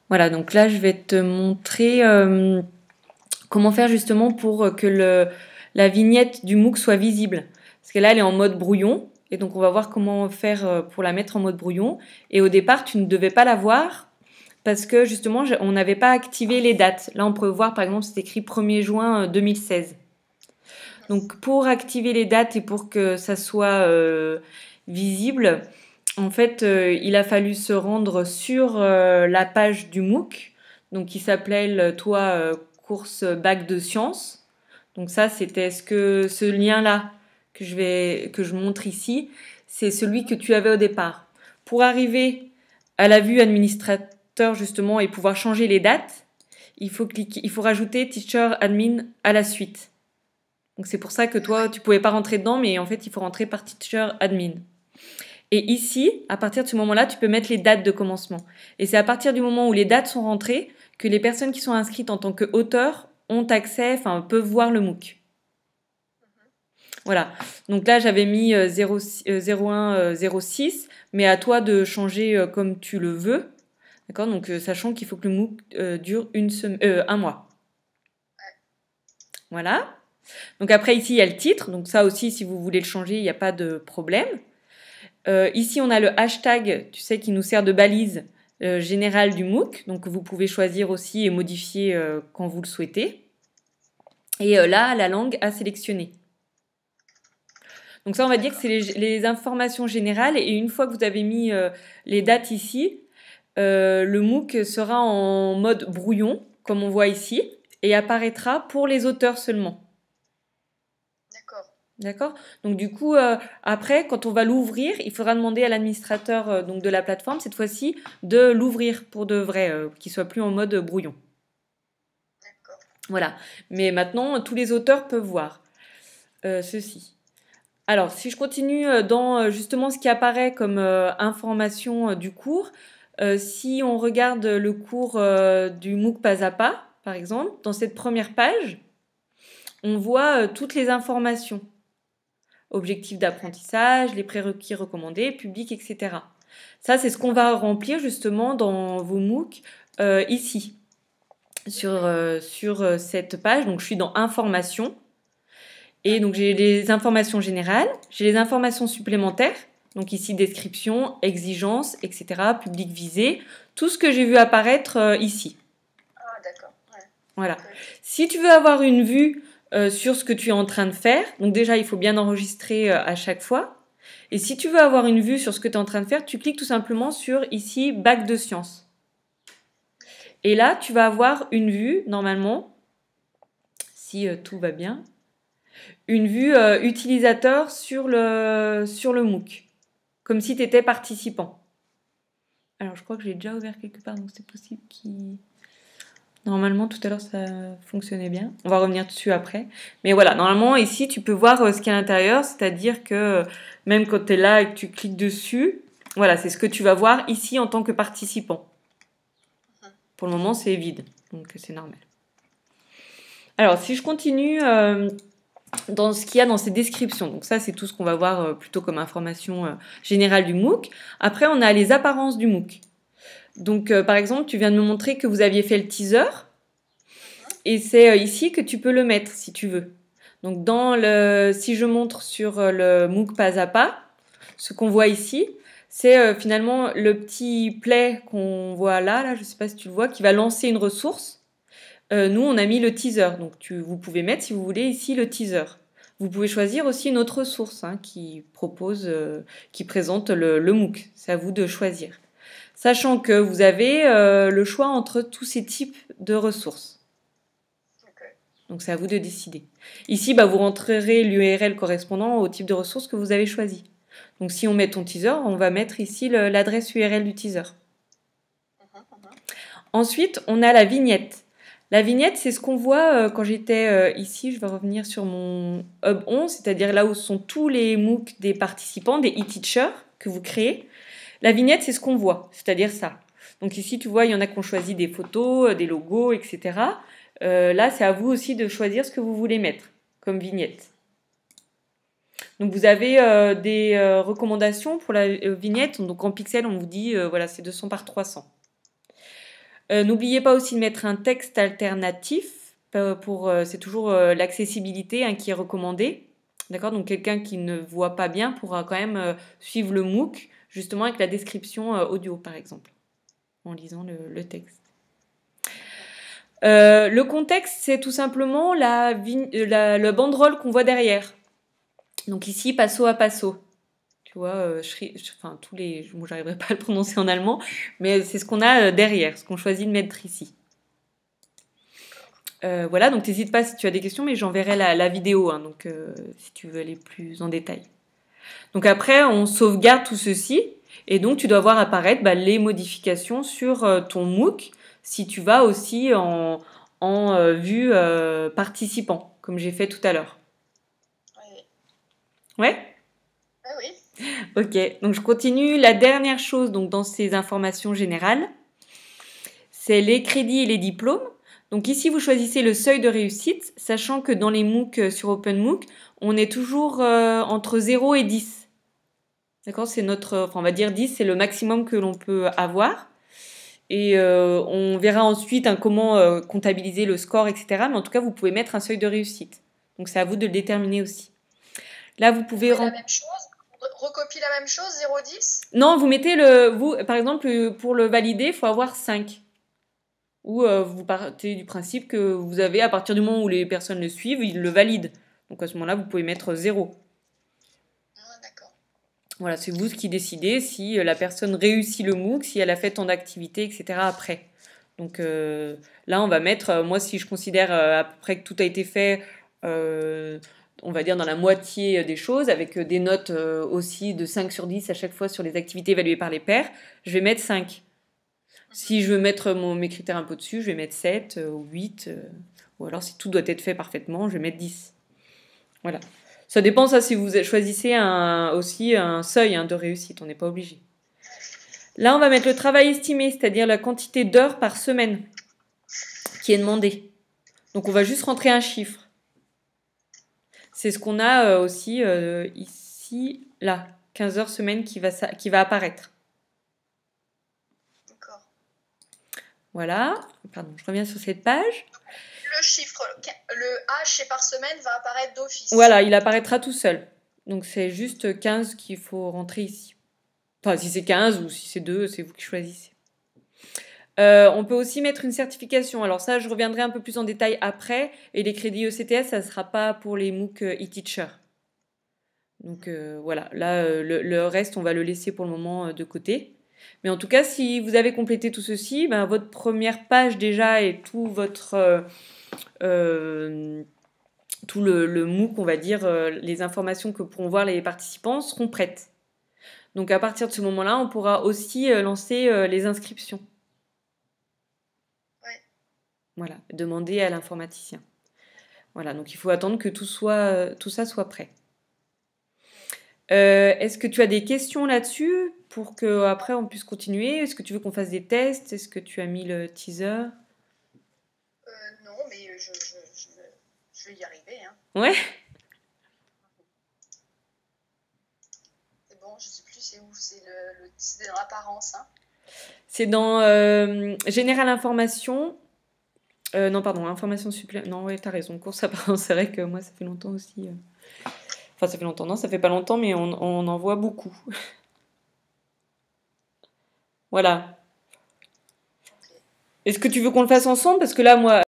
Voilà, donc là, je vais te montrer comment faire justement pour que la vignette du MOOC soit visible. Parce que là, elle est en mode brouillon. Et donc, on va voir comment faire pour la mettre en mode brouillon. Et au départ, tu ne devais pas la voir parce que justement, on n'avait pas activé les dates. Là, on peut voir, par exemple, c'est écrit 1er juin 2016. Donc, pour activer les dates et pour que ça soit visible, en fait, il a fallu se rendre sur la page du MOOC, donc qui s'appelait toi course bac de sciences. Donc ça, c'était ce lien-là que je montre ici, c'est celui que tu avais au départ. Pour arriver à la vue administrateur justement et pouvoir changer les dates, il faut rajouter Teacher Admin à la suite. Donc c'est pour ça que toi, tu pouvais pas rentrer dedans, mais en fait, il faut rentrer par Teacher Admin. Et ici, à partir de ce moment-là, tu peux mettre les dates de commencement. Et c'est à partir du moment où les dates sont rentrées que les personnes qui sont inscrites en tant qu'auteurs ont accès, enfin peuvent voir le MOOC. Voilà. Donc là, j'avais mis 0106, mais à toi de changer comme tu le veux. D'accord. Donc sachant qu'il faut que le MOOC dure un mois. Voilà. Donc après, ici, il y a le titre. Donc ça aussi, si vous voulez le changer, il n'y a pas de problème. Ici, on a le hashtag, tu sais, qui nous sert de balise générale du MOOC. Donc, vous pouvez choisir aussi et modifier quand vous le souhaitez. Et là, la langue à sélectionner. Donc ça, on va dire que c'est les informations générales. Et une fois que vous avez mis les dates ici, le MOOC sera en mode brouillon, comme on voit ici, et apparaîtra pour les auteurs seulement. D'accord. Donc du coup, après, quand on va l'ouvrir, il faudra demander à l'administrateur donc de la plateforme cette fois-ci de l'ouvrir pour de vrai, qu'il soit plus en mode brouillon. D'accord. Voilà. Mais maintenant, tous les auteurs peuvent voir ceci. Alors, si je continue dans justement ce qui apparaît comme information du cours, si on regarde le cours du MOOC pas à pas, par exemple, dans cette première page, on voit toutes les informations. Objectifs d'apprentissage, les prérequis recommandés, public, etc. Ça, c'est ce qu'on va remplir justement dans vos MOOC ici, sur cette page. Donc, je suis dans Informations. Et donc, j'ai les informations générales, j'ai les informations supplémentaires. Donc ici, description, exigence, etc., public visé, tout ce que j'ai vu apparaître ici. Ah, d'accord. Ouais. Voilà. Okay. Si tu veux avoir une vue sur ce que tu es en train de faire, donc déjà, il faut bien enregistrer à chaque fois. Et si tu veux avoir une vue sur ce que tu es en train de faire, tu cliques tout simplement sur ici, bac de sciences. Et là, tu vas avoir une vue, normalement, si tout va bien, une vue utilisateur sur le MOOC, comme si tu étais participant. Alors, je crois que j'ai déjà ouvert quelque part, donc c'est possible qu'il... Normalement, tout à l'heure, ça fonctionnait bien. On va revenir dessus après. Mais voilà, normalement, ici, tu peux voir ce qu'il y a à l'intérieur, c'est-à-dire que même quand tu es là et que tu cliques dessus, voilà, c'est ce que tu vas voir ici en tant que participant. Pour le moment, c'est vide, donc c'est normal. Alors, si je continue dans ce qu'il y a dans ces descriptions, donc ça, c'est tout ce qu'on va voir plutôt comme information générale du MOOC. Après, on a les apparences du MOOC. Donc, par exemple, tu viens de me montrer que vous aviez fait le teaser. Et c'est ici que tu peux le mettre, si tu veux. Donc, si je montre sur le MOOC pas à pas, ce qu'on voit ici, c'est finalement le petit play qu'on voit là, je ne sais pas si tu le vois, qui va lancer une ressource. Nous, on a mis le teaser. Donc, vous pouvez mettre, si vous voulez, ici le teaser. Vous pouvez choisir aussi une autre ressource qui présente le MOOC. C'est à vous de choisir. Sachant que vous avez le choix entre tous ces types de ressources. Okay. Donc c'est à vous de décider. Ici, vous rentrerez l'URL correspondant au type de ressource que vous avez choisi. Donc si on met ton teaser, on va mettre ici l'adresse URL du teaser. Ensuite, on a la vignette. La vignette, c'est ce qu'on voit quand j'étais ici. Je vais revenir sur mon Hub 11, c'est-à-dire là où sont tous les MOOC des participants, des e-teachers que vous créez. La vignette, c'est ce qu'on voit, c'est-à-dire ça. Donc ici, tu vois, il y en a qui ont choisi des photos, des logos, etc. Là, c'est à vous aussi de choisir ce que vous voulez mettre comme vignette. Donc vous avez des recommandations pour la vignette. Donc en pixels, on vous dit, voilà, c'est 200 par 300. N'oubliez pas aussi de mettre un texte alternatif. C'est toujours l'accessibilité hein, qui est recommandée. D'accord? Donc quelqu'un qui ne voit pas bien pourra quand même suivre le MOOC, justement avec la description audio, par exemple, en lisant le texte. Le contexte, c'est tout simplement la banderole qu'on voit derrière. Donc ici, passo à passo. Tu vois, enfin, moi, j'arriverai pas à le prononcer en allemand, mais c'est ce qu'on a derrière, ce qu'on choisit de mettre ici. Voilà, donc n'hésite pas si tu as des questions, mais j'enverrai la vidéo, hein, donc si tu veux aller plus en détail. Donc après, on sauvegarde tout ceci, et donc tu dois voir apparaître les modifications sur ton MOOC, si tu vas aussi en vue participant, comme j'ai fait tout à l'heure. Oui. Ouais? Ah oui. Ok, donc je continue. La dernière chose donc dans ces informations générales, c'est les crédits et les diplômes. Donc ici, vous choisissez le seuil de réussite, sachant que dans les MOOC sur OpenMOOC, on est toujours entre 0 et 10. D'accord? C'est on va dire 10, c'est le maximum que l'on peut avoir. Et on verra ensuite comment comptabiliser le score, etc. Mais en tout cas, vous pouvez mettre un seuil de réussite. Donc c'est à vous de le déterminer aussi. Là, vous pouvez... la même chose. Recopie la même chose, 0,10 ? Non, vous mettez par exemple, pour le valider, il faut avoir 5. Ou vous partez du principe que vous avez, à partir du moment où les personnes le suivent, ils le valident. Donc à ce moment-là, vous pouvez mettre 0. Ah, d'accord. Voilà, c'est vous qui décidez si la personne réussit le MOOC, si elle a fait tant d'activités, etc. après. Donc là, on va mettre, moi si je considère à peu près que tout a été fait, on va dire dans la moitié des choses, avec des notes aussi de 5 sur 10 à chaque fois sur les activités évaluées par les pairs, je vais mettre 5. Si je veux mettre mes critères un peu dessus, je vais mettre 7 ou 8. Ou alors, si tout doit être fait parfaitement, je vais mettre 10. Voilà. Ça dépend, ça, si vous choisissez aussi un seuil de réussite. On n'est pas obligé. Là, on va mettre le travail estimé, c'est-à-dire la quantité d'heures par semaine qui est demandée. Donc, on va juste rentrer un chiffre. C'est ce qu'on a aussi ici, là. 15 heures semaine qui va apparaître. Voilà, pardon, je reviens sur cette page. Le chiffre, le H et par semaine va apparaître d'office. Voilà, il apparaîtra tout seul. Donc c'est juste 15 qu'il faut rentrer ici. Enfin, si c'est 15 ou si c'est 2, c'est vous qui choisissez. On peut aussi mettre une certification. Alors ça, je reviendrai un peu plus en détail après. Et les crédits ECTS, ça ne sera pas pour les MOOC e-teacher. Donc voilà, là, le reste, on va le laisser pour le moment de côté. Mais en tout cas, si vous avez complété tout ceci, votre première page déjà et tout votre... tout le MOOC, on va dire, les informations que pourront voir les participants seront prêtes. Donc à partir de ce moment-là, on pourra aussi lancer les inscriptions. Ouais. Voilà, demander à l'informaticien. Voilà, donc il faut attendre que tout ça soit prêt. Est-ce que tu as des questions là-dessus pour qu'après on puisse continuer? Est-ce que tu veux qu'on fasse des tests? Est-ce que tu as mis le teaser? Non, mais je vais y arriver. Hein. Ouais. C'est bon, je sais plus c'est où. C'est dans l'apparence. Hein. C'est dans Général Information. Non, pardon, information supplémentaire. Non, ouais, t'as raison. Course apparence, c'est vrai que moi, ça fait longtemps aussi. Enfin, ça fait longtemps. Non, ça fait pas longtemps, mais on en voit beaucoup. Voilà. Okay. Est-ce que tu veux qu'on le fasse ensemble? Parce que là, moi,